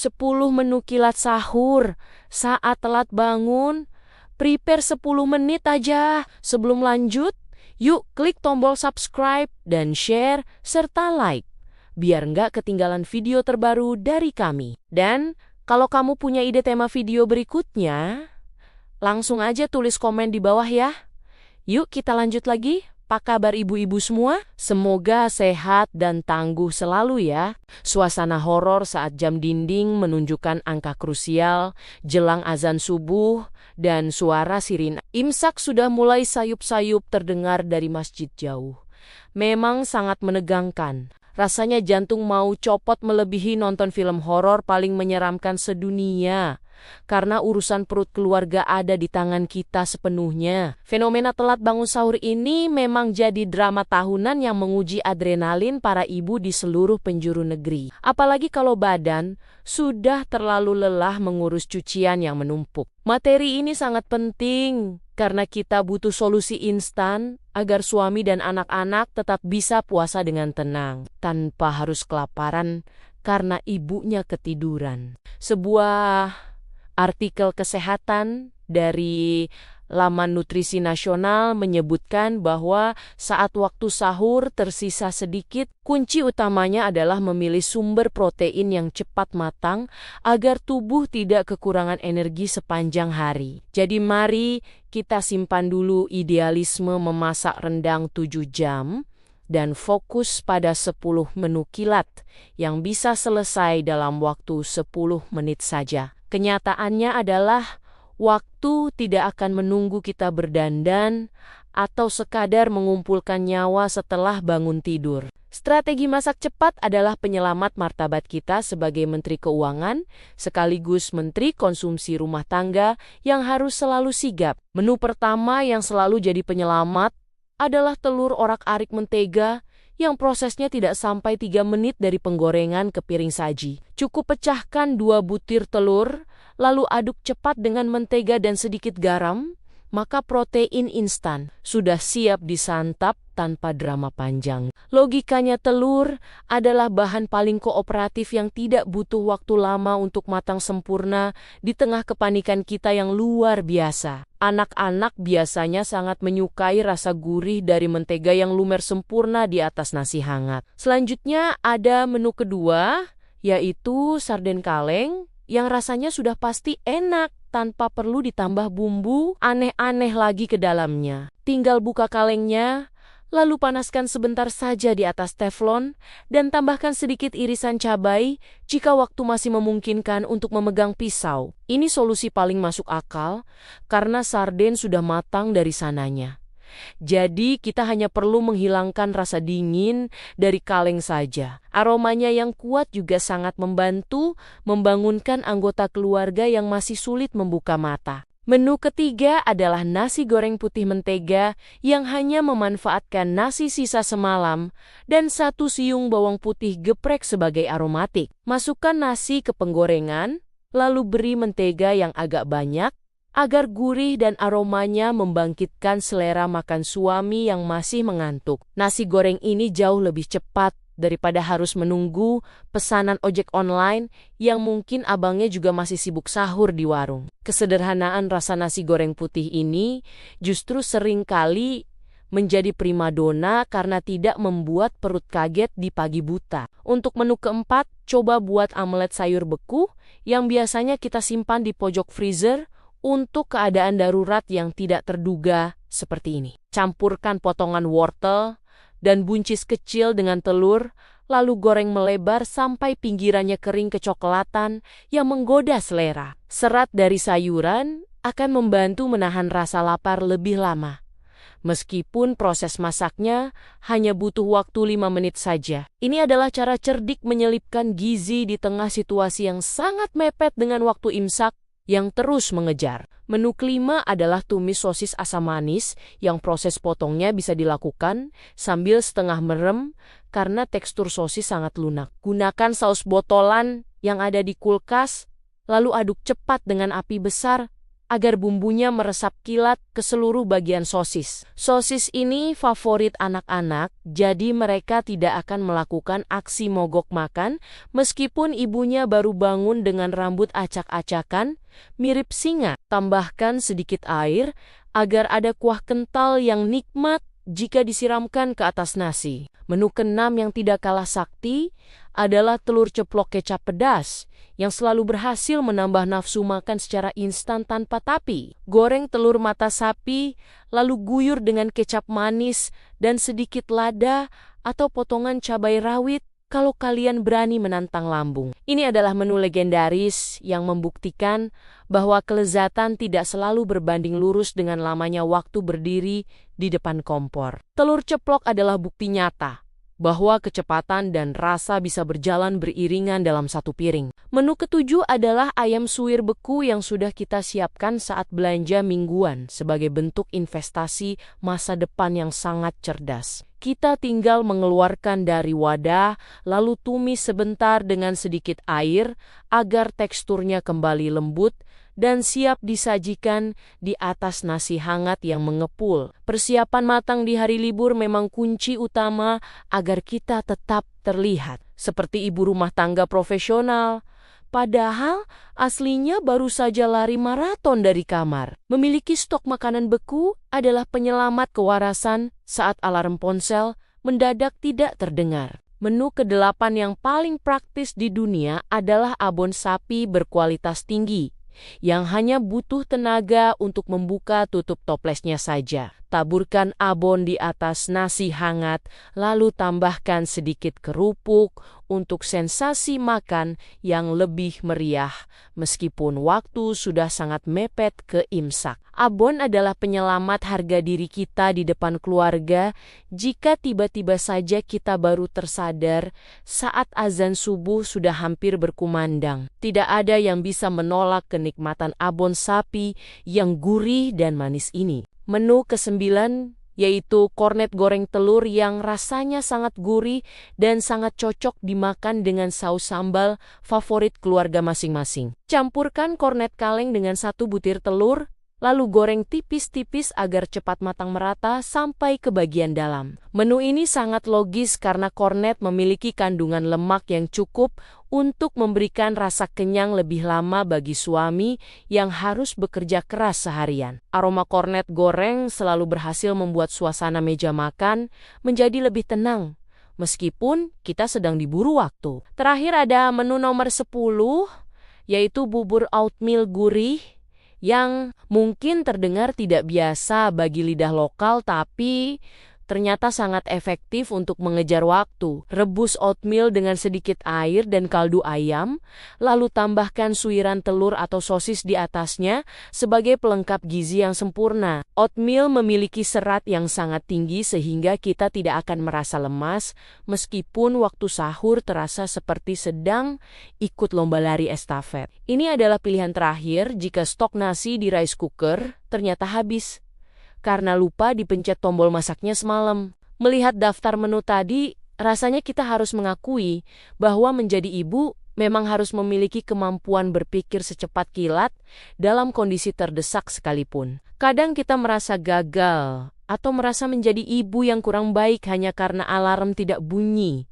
10 menu kilat sahur saat telat bangun. Prepare 10 menit aja. Sebelum lanjut, yuk klik tombol subscribe dan share serta like, biar nggak ketinggalan video terbaru dari kami. Dan kalau kamu punya ide tema video berikutnya, langsung aja tulis komen di bawah ya. Yuk kita lanjut lagi. Apa kabar ibu-ibu semua? Semoga sehat dan tangguh selalu ya. Suasana horor saat jam dinding menunjukkan angka krusial, jelang azan subuh, dan suara sirine imsak sudah mulai sayup-sayup terdengar dari masjid jauh. Memang sangat menegangkan. Rasanya jantung mau copot melebihi nonton film horor paling menyeramkan sedunia. Karena urusan perut keluarga ada di tangan kita sepenuhnya. Fenomena telat bangun sahur ini memang jadi drama tahunan yang menguji adrenalin para ibu di seluruh penjuru negeri. Apalagi kalau badan sudah terlalu lelah mengurus cucian yang menumpuk. Materi ini sangat penting karena kita butuh solusi instan agar suami dan anak-anak tetap bisa puasa dengan tenang, tanpa harus kelaparan karena ibunya ketiduran. Sebuah artikel kesehatan dari laman Nutrisi Nasional menyebutkan bahwa saat waktu sahur tersisa sedikit, kunci utamanya adalah memilih sumber protein yang cepat matang agar tubuh tidak kekurangan energi sepanjang hari. Jadi mari kita simpan dulu idealisme memasak rendang 7 jam dan fokus pada 10 menu kilat yang bisa selesai dalam waktu 10 menit saja. Kenyataannya adalah waktu tidak akan menunggu kita berdandan atau sekadar mengumpulkan nyawa setelah bangun tidur. Strategi masak cepat adalah penyelamat martabat kita sebagai Menteri Keuangan, sekaligus Menteri Konsumsi Rumah Tangga yang harus selalu sigap. Menu pertama yang selalu jadi penyelamat adalah telur orak-arik mentega yang prosesnya tidak sampai 3 menit dari penggorengan ke piring saji. Cukup pecahkan 2 butir telur, lalu aduk cepat dengan mentega dan sedikit garam, maka protein instan sudah siap disantap tanpa drama panjang. Logikanya telur adalah bahan paling kooperatif yang tidak butuh waktu lama untuk matang sempurna di tengah kepanikan kita yang luar biasa. Anak-anak biasanya sangat menyukai rasa gurih dari mentega yang lumer sempurna di atas nasi hangat. Selanjutnya ada menu kedua, yaitu sarden kaleng yang rasanya sudah pasti enak tanpa perlu ditambah bumbu aneh-aneh lagi ke dalamnya. Tinggal buka kalengnya, lalu panaskan sebentar saja di atas teflon dan tambahkan sedikit irisan cabai jika waktu masih memungkinkan untuk memegang pisau. Ini solusi paling masuk akal karena sarden sudah matang dari sananya. Jadi kita hanya perlu menghilangkan rasa dingin dari kaleng saja. Aromanya yang kuat juga sangat membantu membangunkan anggota keluarga yang masih sulit membuka mata. Menu ketiga adalah nasi goreng putih mentega yang hanya memanfaatkan nasi sisa semalam dan 1 siung bawang putih geprek sebagai aromatik. Masukkan nasi ke penggorengan, lalu beri mentega yang agak banyak, agar gurih dan aromanya membangkitkan selera makan suami yang masih mengantuk. Nasi goreng ini jauh lebih cepat daripada harus menunggu pesanan ojek online yang mungkin abangnya juga masih sibuk sahur di warung. Kesederhanaan rasa nasi goreng putih ini justru sering kali menjadi primadona karena tidak membuat perut kaget di pagi buta. Untuk menu keempat, coba buat omelet sayur beku yang biasanya kita simpan di pojok freezer untuk keadaan darurat yang tidak terduga seperti ini. Campurkan potongan wortel dan buncis kecil dengan telur, lalu goreng melebar sampai pinggirannya kering kecoklatan yang menggoda selera. Serat dari sayuran akan membantu menahan rasa lapar lebih lama. Meskipun proses masaknya hanya butuh waktu 5 menit saja. Ini adalah cara cerdik menyelipkan gizi di tengah situasi yang sangat mepet dengan waktu imsak yang terus mengejar. Menu kelima adalah tumis sosis asam manis yang proses potongnya bisa dilakukan sambil setengah merem karena tekstur sosis sangat lunak. Gunakan saus botolan yang ada di kulkas, lalu aduk cepat dengan api besar agar bumbunya meresap kilat ke seluruh bagian sosis. Sosis ini favorit anak-anak, jadi mereka tidak akan melakukan aksi mogok makan meskipun ibunya baru bangun dengan rambut acak-acakan, mirip singa. Tambahkan sedikit air agar ada kuah kental yang nikmat jika disiramkan ke atas nasi. Menu keenam yang tidak kalah sakti adalah telur ceplok kecap pedas yang selalu berhasil menambah nafsu makan secara instan tanpa tapi. Goreng telur mata sapi, lalu guyur dengan kecap manis dan sedikit lada atau potongan cabai rawit kalau kalian berani menantang lambung. Ini adalah menu legendaris yang membuktikan bahwa kelezatan tidak selalu berbanding lurus dengan lamanya waktu berdiri di depan kompor. Telur ceplok adalah bukti nyata bahwa kecepatan dan rasa bisa berjalan beriringan dalam satu piring. Menu ketujuh adalah ayam suwir beku yang sudah kita siapkan saat belanja mingguan sebagai bentuk investasi masa depan yang sangat cerdas. Kita tinggal mengeluarkan dari wadah, lalu tumis sebentar dengan sedikit air agar teksturnya kembali lembut dan siap disajikan di atas nasi hangat yang mengepul. Persiapan matang di hari libur memang kunci utama agar kita tetap terlihat seperti ibu rumah tangga profesional. Padahal aslinya baru saja lari maraton dari kamar. Memiliki stok makanan beku adalah penyelamat kewarasan saat alarm ponsel mendadak tidak terdengar. Menu ke-8 yang paling praktis di dunia adalah abon sapi berkualitas tinggi yang hanya butuh tenaga untuk membuka tutup toplesnya saja. Taburkan abon di atas nasi hangat, lalu tambahkan sedikit kerupuk untuk sensasi makan yang lebih meriah meskipun waktu sudah sangat mepet ke imsak. Abon adalah penyelamat harga diri kita di depan keluarga jika tiba-tiba saja kita baru tersadar saat azan subuh sudah hampir berkumandang. Tidak ada yang bisa menolak kenikmatan abon sapi yang gurih dan manis ini. Menu ke-9 yaitu kornet goreng telur yang rasanya sangat gurih dan sangat cocok dimakan dengan saus sambal favorit keluarga masing-masing. Campurkan kornet kaleng dengan 1 butir telur, lalu goreng tipis-tipis agar cepat matang merata sampai ke bagian dalam. Menu ini sangat logis karena kornet memiliki kandungan lemak yang cukup untuk memberikan rasa kenyang lebih lama bagi suami yang harus bekerja keras seharian. Aroma kornet goreng selalu berhasil membuat suasana meja makan menjadi lebih tenang, meskipun kita sedang diburu waktu. Terakhir ada menu nomor 10, yaitu bubur oatmeal gurih, yang mungkin terdengar tidak biasa bagi lidah lokal tapi ternyata sangat efektif untuk mengejar waktu. Rebus oatmeal dengan sedikit air dan kaldu ayam, lalu tambahkan suiran telur atau sosis di atasnya sebagai pelengkap gizi yang sempurna. Oatmeal memiliki serat yang sangat tinggi sehingga kita tidak akan merasa lemas meskipun waktu sahur terasa seperti sedang ikut lomba lari estafet. Ini adalah pilihan terakhir jika stok nasi di rice cooker ternyata habis karena lupa dipencet tombol masaknya semalam. Melihat daftar menu tadi, rasanya kita harus mengakui bahwa menjadi ibu memang harus memiliki kemampuan berpikir secepat kilat dalam kondisi terdesak sekalipun. Kadang kita merasa gagal atau merasa menjadi ibu yang kurang baik hanya karena alarm tidak bunyi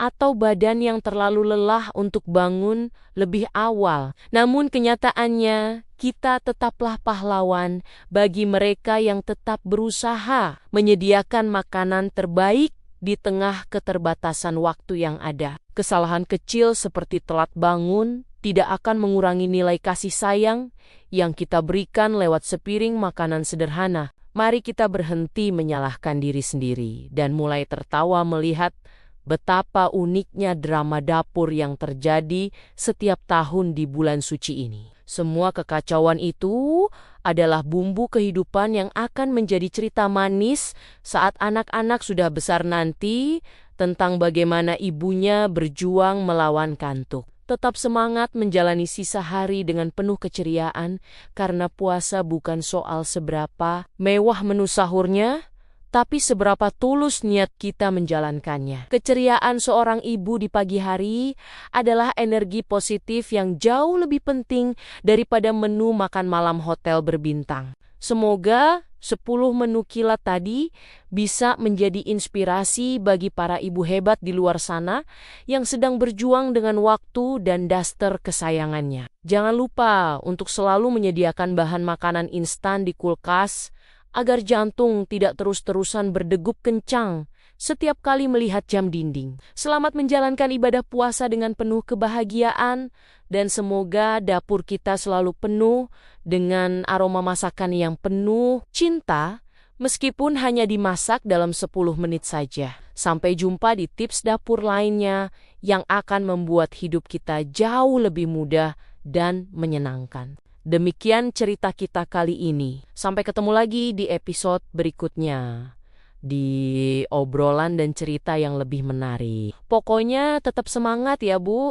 atau badan yang terlalu lelah untuk bangun lebih awal. Namun kenyataannya, kita tetaplah pahlawan bagi mereka yang tetap berusaha menyediakan makanan terbaik di tengah keterbatasan waktu yang ada. Kesalahan kecil seperti telat bangun tidak akan mengurangi nilai kasih sayang yang kita berikan lewat sepiring makanan sederhana. Mari kita berhenti menyalahkan diri sendiri dan mulai tertawa melihat betapa uniknya drama dapur yang terjadi setiap tahun di bulan suci ini. Semua kekacauan itu adalah bumbu kehidupan yang akan menjadi cerita manis saat anak-anak sudah besar nanti tentang bagaimana ibunya berjuang melawan kantuk. Tetap semangat menjalani sisa hari dengan penuh keceriaan karena puasa bukan soal seberapa mewah menu sahurnya, tapi seberapa tulus niat kita menjalankannya. Keceriaan seorang ibu di pagi hari adalah energi positif yang jauh lebih penting daripada menu makan malam hotel berbintang. Semoga 10 menu kilat tadi bisa menjadi inspirasi bagi para ibu hebat di luar sana yang sedang berjuang dengan waktu dan daster kesayangannya. Jangan lupa untuk selalu menyediakan bahan makanan instan di kulkas agar jantung tidak terus-terusan berdegup kencang setiap kali melihat jam dinding. Selamat menjalankan ibadah puasa dengan penuh kebahagiaan dan semoga dapur kita selalu penuh dengan aroma masakan yang penuh cinta meskipun hanya dimasak dalam 10 menit saja. Sampai jumpa di tips dapur lainnya yang akan membuat hidup kita jauh lebih mudah dan menyenangkan. Demikian cerita kita kali ini. Sampai ketemu lagi di episode berikutnya. Di obrolan dan cerita yang lebih menarik. Pokoknya tetap semangat ya Bu.